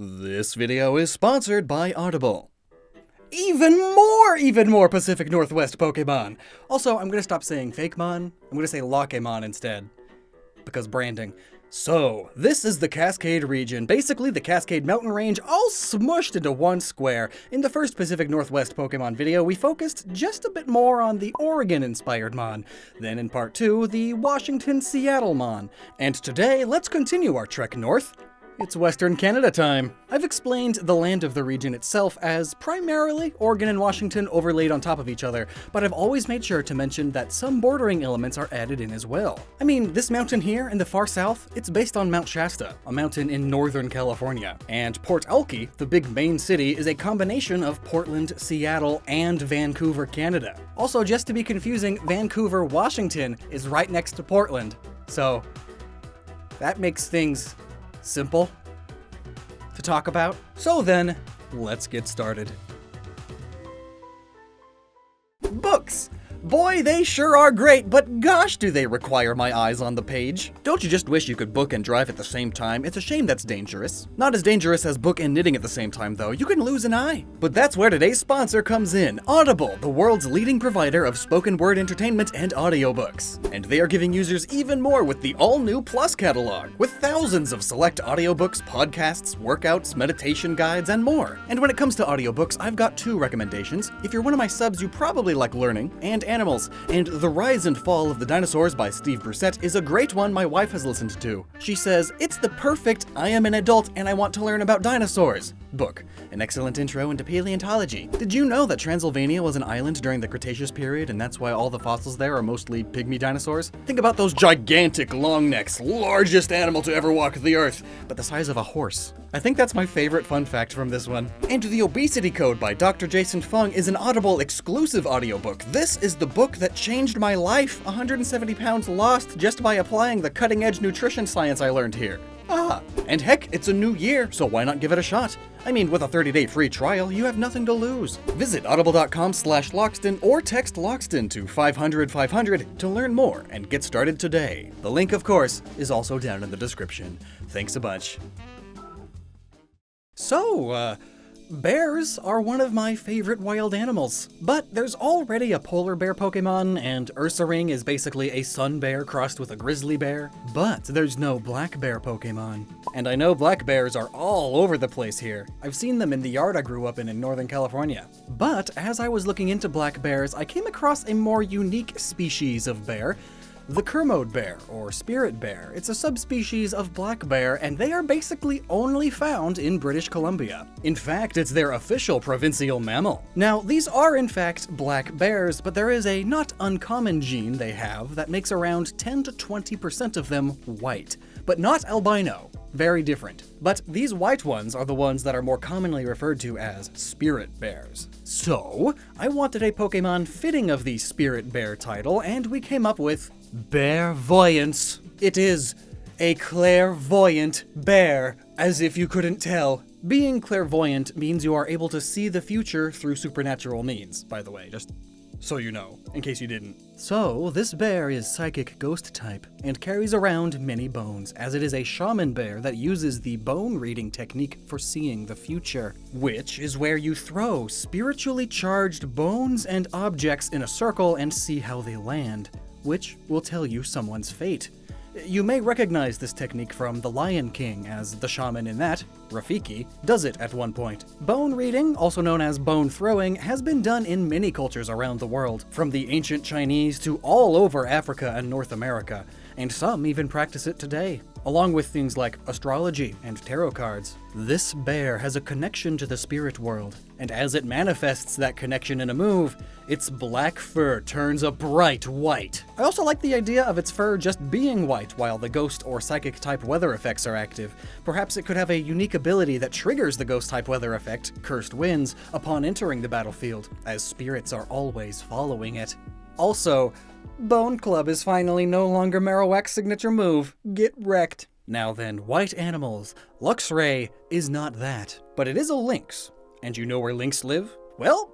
This video is sponsored by Audible. Even more Pacific Northwest Pokemon! Also, I'm gonna stop saying Fakemon, I'm gonna say Lockemon instead. Because branding. So, this is the Kaskade region, basically the Kaskade mountain range all smushed into one square. In the first Pacific Northwest Pokemon video, we focused just a bit more on the Oregon-inspired Mon. Then in part 2, the Washington-Seattle Mon. And today, let's continue our trek north. It's Western Canada time. I've explained the land of the region itself as primarily Oregon and Washington overlaid on top of each other, but I've always made sure to mention that some bordering elements are added in as well. I mean, this mountain here in the far south, it's based on Mount Shasta, a mountain in Northern California. And Port Alki, the big main city, is a combination of Portland, Seattle, and Vancouver, Canada. Also, just to be confusing, Vancouver, Washington is right next to Portland. So, that makes things simple to talk about. So then, let's get started. Books! Boy, they sure are great, but gosh do they require my eyes on the page. Don't you just wish you could book and drive at the same time? It's a shame that's dangerous. Not as dangerous as book and knitting at the same time though, you can lose an eye. But that's where today's sponsor comes in, Audible, the world's leading provider of spoken word entertainment and audiobooks. And they are giving users even more with the all-new Plus catalog, with thousands of select audiobooks, podcasts, workouts, meditation guides, and more. And when it comes to audiobooks, I've got two recommendations. If you're one of my subs, you probably like learning and animals, and The Rise and Fall of the Dinosaurs by Steve Brusette is a great one my wife has listened to. She says, it's the perfect I am an adult and I want to learn about dinosaurs book. An excellent intro into paleontology. Did you know that Transylvania was an island during the Cretaceous period and that's why all the fossils there are mostly pygmy dinosaurs? Think about those gigantic long necks, largest animal to ever walk the earth, but the size of a horse. I think that's my favorite fun fact from this one. And The Obesity Code by Dr. Jason Fung is an Audible exclusive audiobook. This is the book that changed my life. 170 pounds lost just by applying the cutting-edge nutrition science I learned here. And heck, it's a new year, so why not give it a shot? I mean, with a 30-day free trial, you have nothing to lose. Visit audible.com/Lockstin or text Lockstin to 500-500 to learn more and get started today. The link, of course, is also down in the description. Thanks a bunch. So, bears are one of my favorite wild animals, but there's already a polar bear Pokemon, and Ursaring is basically a sun bear crossed with a grizzly bear, but there's no black bear Pokemon. And I know black bears are all over the place here. I've seen them in the yard I grew up in Northern California. But as I was looking into black bears, I came across a more unique species of bear, the KERMODE bear, or spirit bear. It's a subspecies of black bear, and they are basically only found in British Columbia. In fact, it's their official provincial mammal. Now, these are in fact black bears, but there is a not uncommon gene they have that makes around 10 to 20% of them white, but not albino. Very different. But these white ones are the ones that are more commonly referred to as spirit bears. So, I wanted a Pokemon fitting of the spirit bear title, and we came up with Bearvoyance. It is a clairvoyant bear, as if you couldn't tell. Being clairvoyant means you are able to see the future through supernatural means, by the way, just so you know, in case you didn't. So, this bear is psychic ghost type, and carries around many bones, as it is a shaman bear that uses the bone reading technique for seeing the future, which is where you throw spiritually charged bones and objects in a circle and see how they land, which will tell you someone's fate. You may recognize this technique from The Lion King, as the shaman in that, Rafiki, does it at one point. Bone reading, also known as bone throwing, has been done in many cultures around the world, from the ancient Chinese to all over Africa and North America, and some even practice it today, along with things like astrology and tarot cards. This bear has a connection to the spirit world, and as it manifests that connection in a move, its black fur turns a bright white. I also like the idea of its fur just being white while the ghost or psychic type weather effects are active. Perhaps it could have a unique ability that triggers the ghost type weather effect, Cursed Winds, upon entering the battlefield, as spirits are always following it. Also, Bone Club is finally no longer Marowak's signature move. Get wrecked. Now then, white animals. Luxray is not that, but it is a lynx. And you know where lynx live? Well,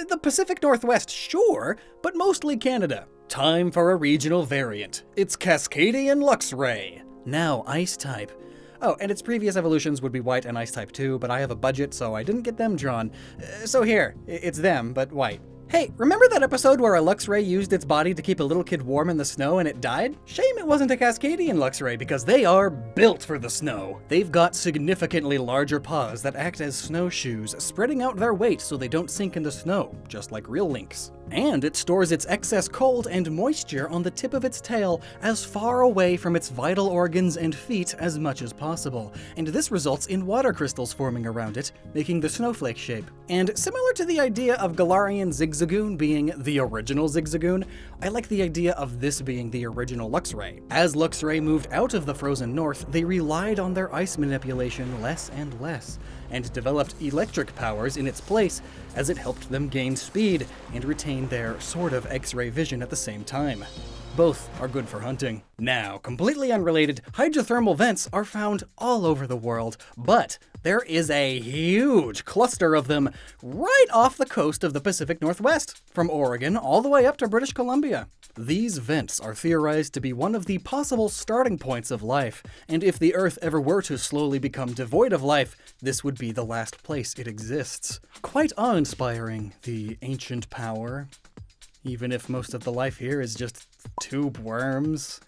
the Pacific Northwest, sure, but mostly Canada. Time for a regional variant. It's Kaskade and Luxray. Now, ice type. Oh, and its previous evolutions would be white and ice type too, but I have a budget, so I didn't get them drawn. So here, it's them, but white. Hey, remember that episode where a Luxray used its body to keep a little kid warm in the snow and it died? Shame it wasn't a Cascadian Luxray, because they are built for the snow. They've got significantly larger paws that act as snowshoes, spreading out their weight so they don't sink into snow, just like real lynx. And it stores its excess cold and moisture on the tip of its tail as far away from its vital organs and feet as much as possible, and this results in water crystals forming around it, making the snowflake shape. And similar to the idea of Galarian Zigzagoon being the original Zigzagoon, I like the idea of this being the original Luxray. As Luxray moved out of the frozen north, they relied on their ice manipulation less and less, and developed electric powers in its place as it helped them gain speed and retain their sort of X-ray vision at the same time. Both are good for hunting. Now, completely unrelated, hydrothermal vents are found all over the world, but there is a huge cluster of them right off the coast of the Pacific Northwest, from Oregon all the way up to British Columbia. These vents are theorized to be one of the possible starting points of life, and if the Earth ever were to slowly become devoid of life, this would be the last place it exists. Quite awe-inspiring, the ancient power. Even if most of the life here is just tube worms.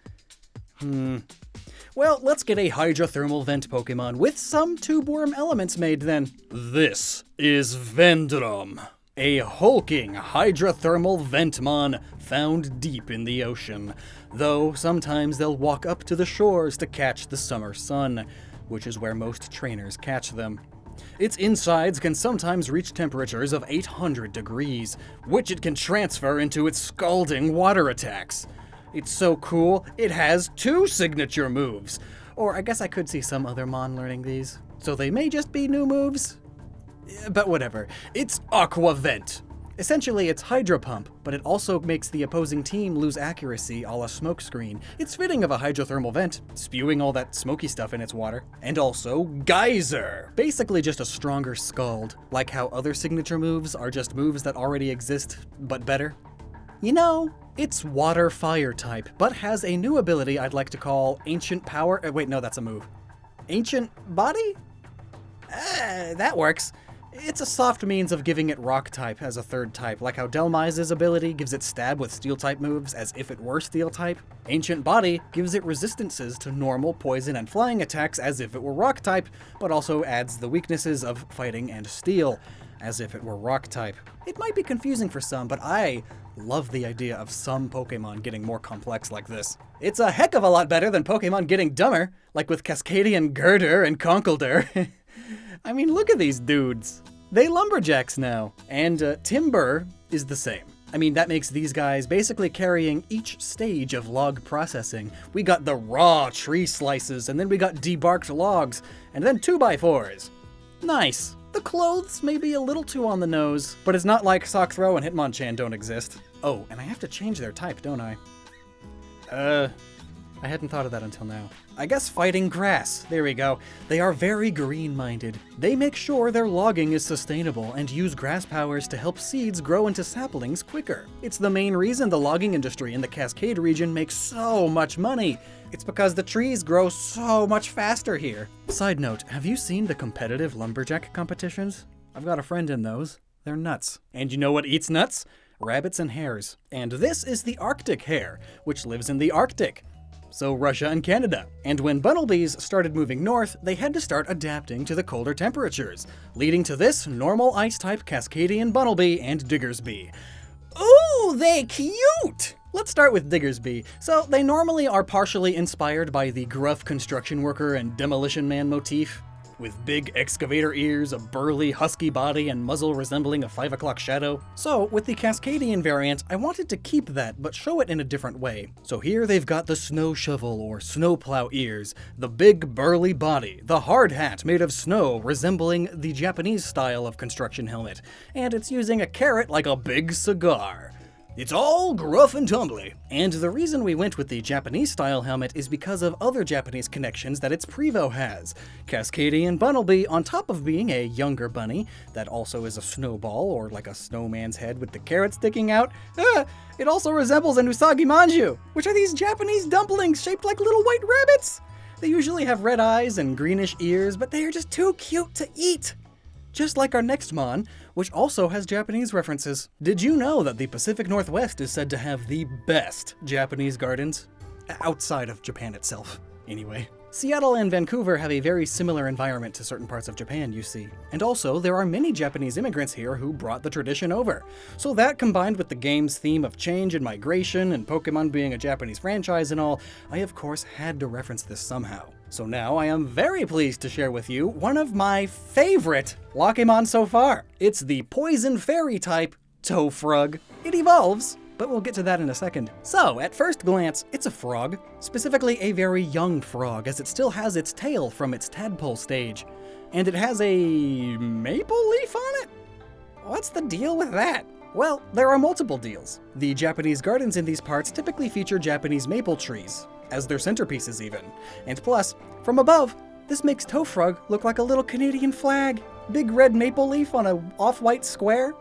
Well, let's get a hydrothermal vent Pokemon with some tube worm elements made then. This is Vendrum, a hulking hydrothermal Ventmon found deep in the ocean, though sometimes they'll walk up to the shores to catch the summer sun, which is where most trainers catch them. Its insides can sometimes reach temperatures of 800 degrees, which it can transfer into its scalding water attacks. It's so cool, it has 2 signature moves. Or I guess I could see some other Mon learning these, so they may just be new moves. But whatever. It's Aqua Vent. Essentially, it's Hydro Pump, but it also makes the opposing team lose accuracy a la Smokescreen. It's fitting of a hydrothermal vent, spewing all that smoky stuff in its water. And also, Geyser! Basically just a stronger Scald, like how other signature moves are just moves that already exist, but better. You know, it's Water-Fire type, but has a new ability I'd like to call Ancient Power. Wait, no, that's a move. Ancient Body? That works. It's a soft means of giving it Rock type as a third type, like how Delmize's ability gives it Stab with Steel type moves as if it were Steel type. Ancient Body gives it resistances to normal, poison, and flying attacks as if it were Rock type, but also adds the weaknesses of Fighting and Steel as if it were Rock type. It might be confusing for some, but I love the idea of some Pokemon getting more complex like this. It's a heck of a lot better than Pokemon getting dumber, like with Cascadian Girder and Conkeldurr. I mean, look at these dudes. They lumberjacks now. And Timber is the same. I mean, that makes these guys basically carrying each stage of log processing. We got the raw tree slices, and then we got debarked logs, and then 2x4s. Nice. The clothes may be a little too on the nose, but it's not like Sock Throw and Hitmonchan don't exist. Oh, and I have to change their type, don't I? I hadn't thought of that until now. I guess Fighting Grass. There we go. They are very green-minded. They make sure their logging is sustainable and use grass powers to help seeds grow into saplings quicker. It's the main reason the logging industry in the Kaskade region makes so much money. It's because the trees grow so much faster here. Side note, have you seen the competitive lumberjack competitions? I've got a friend in those. They're nuts. And you know what eats nuts? Rabbits and hares. And this is the Arctic hare, which lives in the Arctic. So Russia and Canada. And when bumblebees started moving north, they had to start adapting to the colder temperatures, leading to this normal ice-type Cascadian bumblebee and Diggersby. Ooh, they cute! Let's start with Diggersby. So they normally are partially inspired by the gruff construction worker and demolition man motif, with big excavator ears, a burly husky body, and muzzle resembling a 5 o'clock shadow. So with the Cascadian variant, I wanted to keep that, but show it in a different way. So here they've got the snow shovel or snowplow ears, the big burly body, the hard hat made of snow resembling the Japanese style of construction helmet, and it's using a carrot like a big cigar. It's all gruff and tumbly. And the reason we went with the Japanese-style helmet is because of other Japanese connections that its Prevo has. Cascadian Bumblebee, on top of being a younger bunny, that also is a snowball, or like a snowman's head with the carrot sticking out, it also resembles an Usagi Manju, which are these Japanese dumplings shaped like little white rabbits. They usually have red eyes and greenish ears, but they are just too cute to eat. Just like our next mon, which also has Japanese references. Did you know that the Pacific Northwest is said to have the best Japanese gardens? Outside of Japan itself, anyway. Seattle and Vancouver have a very similar environment to certain parts of Japan, you see. And also, there are many Japanese immigrants here who brought the tradition over. So that, combined with the game's theme of change and migration and Pokemon being a Japanese franchise and all, I of course had to reference this somehow. So now I am very pleased to share with you one of my favorite Lockemon so far. It's the Poison Fairy type Tofrog. It evolves, but we'll get to that in a second. So, at first glance, it's a frog, specifically a very young frog, as it still has its tail from its tadpole stage. And it has a maple leaf on it? What's the deal with that? Well, there are multiple deals. The Japanese gardens in these parts typically feature Japanese maple trees, as their centerpieces even. And plus, from above, this makes Tofrog look like a little Canadian flag. Big red maple leaf on a off-white square?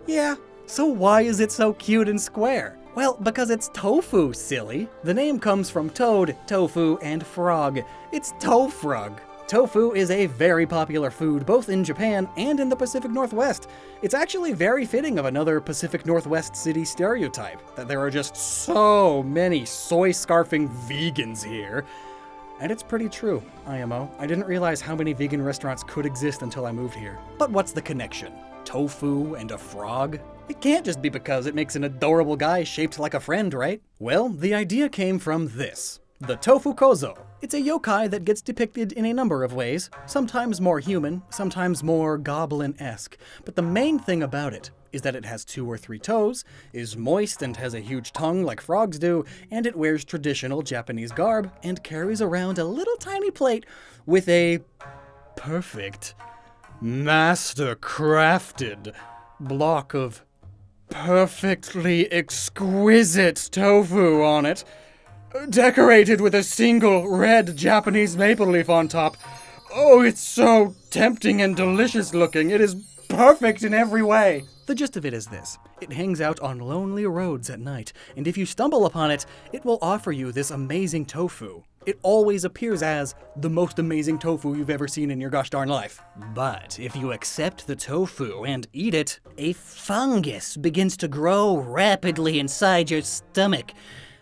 Yeah. So why is it so cute and square? Well, because it's tofu, silly. The name comes from toad, tofu, and frog. It's Tofrog. Tofu is a very popular food both in Japan and in the Pacific Northwest. It's actually very fitting of another Pacific Northwest city stereotype, that there are just so many soy-scarfing vegans here. And it's pretty true, IMO. I didn't realize how many vegan restaurants could exist until I moved here. But what's the connection? Tofu and a frog? It can't just be because it makes an adorable guy shaped like a friend, right? Well, the idea came from this. The Tofu Kozo. It's a yokai that gets depicted in a number of ways, sometimes more human, sometimes more goblin-esque. But the main thing about it is that it has 2 or 3 toes, is moist and has a huge tongue like frogs do, and it wears traditional Japanese garb and carries around a little tiny plate with a perfect, master-crafted block of perfectly exquisite tofu on it, decorated with a single red Japanese maple leaf on top. Oh, it's so tempting and delicious looking. It is perfect in every way. The gist of it is this. It hangs out on lonely roads at night, and if you stumble upon it, it will offer you this amazing tofu. It always appears as the most amazing tofu you've ever seen in your gosh darn life. But if you accept the tofu and eat it, a fungus begins to grow rapidly inside your stomach,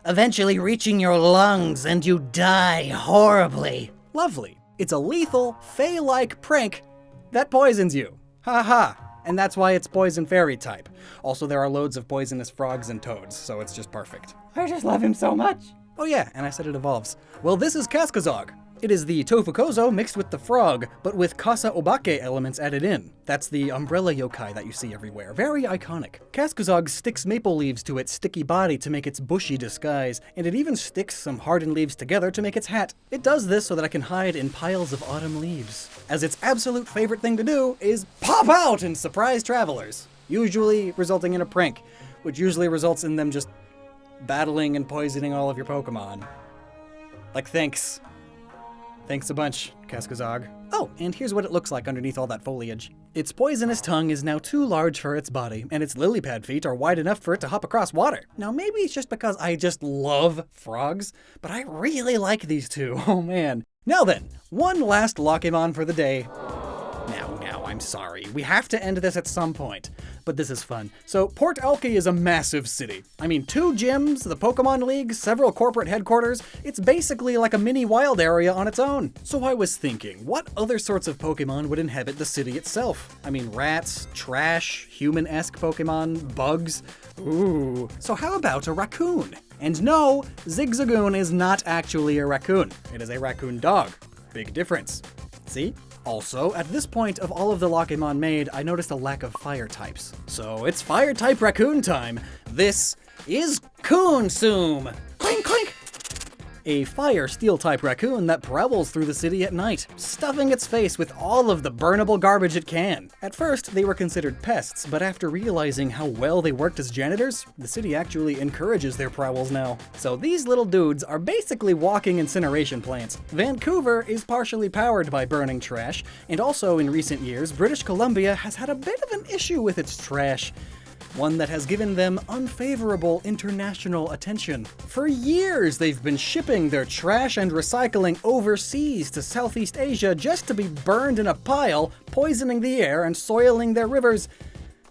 eventually reaching your lungs, and you die horribly. Lovely. It's a lethal, fey-like prank that poisons you. Ha ha. And that's why it's poison fairy type. Also, there are loads of poisonous frogs and toads, so it's just perfect. I just love him so much. Oh yeah, and I said it evolves. Well, this is Kaskade. It is the Tofu Kozo mixed with the frog, but with Kasa Obake elements added in. That's the umbrella yokai that you see everywhere. Very iconic. Kaskade sticks maple leaves to its sticky body to make its bushy disguise, and it even sticks some hardened leaves together to make its hat. It does this so that it can hide in piles of autumn leaves, as its absolute favorite thing to do is pop out and surprise travelers, usually resulting in a prank, which usually results in them just battling and poisoning all of your Pokemon. Like, thanks. Thanks a bunch, Kaskade. Oh, and here's what it looks like underneath all that foliage. Its poisonous tongue is now too large for its body, and its lily pad feet are wide enough for it to hop across water. Now, maybe it's just because I just love frogs, but I really like these two. Oh man. Now then, one last Lockemon for the day. Now, I'm sorry. We have to end this at some point, but this is fun. So, Port ALKI is a massive city. I mean, 2 gyms, the Pokemon League, several corporate headquarters. It's basically like a mini wild area on its own. So I was thinking, what other sorts of Pokemon would inhabit the city itself? I mean, rats, trash, human-esque Pokemon, bugs. Ooh. So how about a raccoon? And no, Zigzagoon is not actually a raccoon. It is a raccoon dog. Big difference. See? Also, at this point of all of the Lockemon made, I noticed a lack of fire types. So it's fire type raccoon time. This is Koonsoom. Clink, clink! A fire steel type raccoon that prowls through the city at night, stuffing its face with all of the burnable garbage it can. At first, they were considered pests, but after realizing how well they worked as janitors, the city actually encourages their prowls now. So these little dudes are basically walking incineration plants. Vancouver is partially powered by burning trash, and also in recent years, British Columbia has had a bit of an issue with its trash. one that has given them unfavorable international attention. For years, they've been shipping their trash and recycling overseas to Southeast Asia just to be burned in a pile, poisoning the air and soiling their rivers,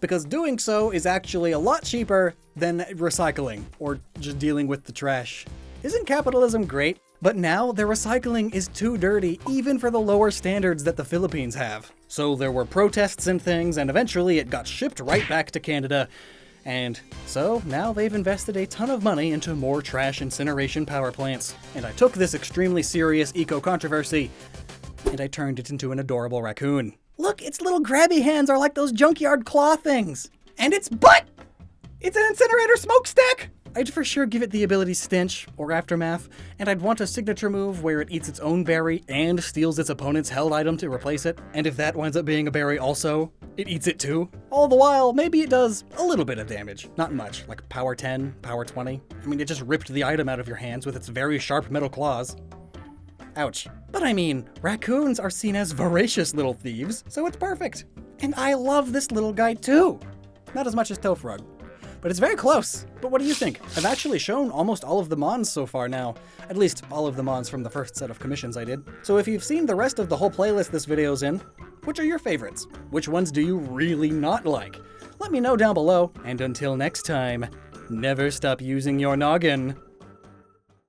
because doing so is actually a lot cheaper than recycling, or just dealing with the trash. Isn't capitalism great? But now their recycling is too dirty, even for the lower standards that the Philippines have. So there were protests and things, and eventually it got shipped right back to Canada. And so now they've invested a ton of money into more trash incineration power plants. And I took this extremely serious eco-controversy, and I turned it into an adorable raccoon. Look, its little grabby hands are like those junkyard claw things. And its butt! It's an incinerator smokestack! I'd for sure give it the ability Stench, or Aftermath, and I'd want a signature move where it eats its own berry and steals its opponent's held item to replace it, and if that winds up being a berry also, it eats it too. All the while, maybe it does a little bit of damage. Not much, like power 10, power 20. I mean, it just ripped the item out of your hands with its very sharp metal claws. Ouch. But I mean, raccoons are seen as voracious little thieves, so it's perfect. And I love this little guy too. Not as much as Tofrog. But it's very close. But what do you think? I've actually shown almost all of the mons so far now. At least all of the mons from the first set of commissions I did. So if you've seen the rest of the whole playlist this video's in, which are your favorites? Which ones do you really not like? Let me know down below. And until next time, never stop using your noggin.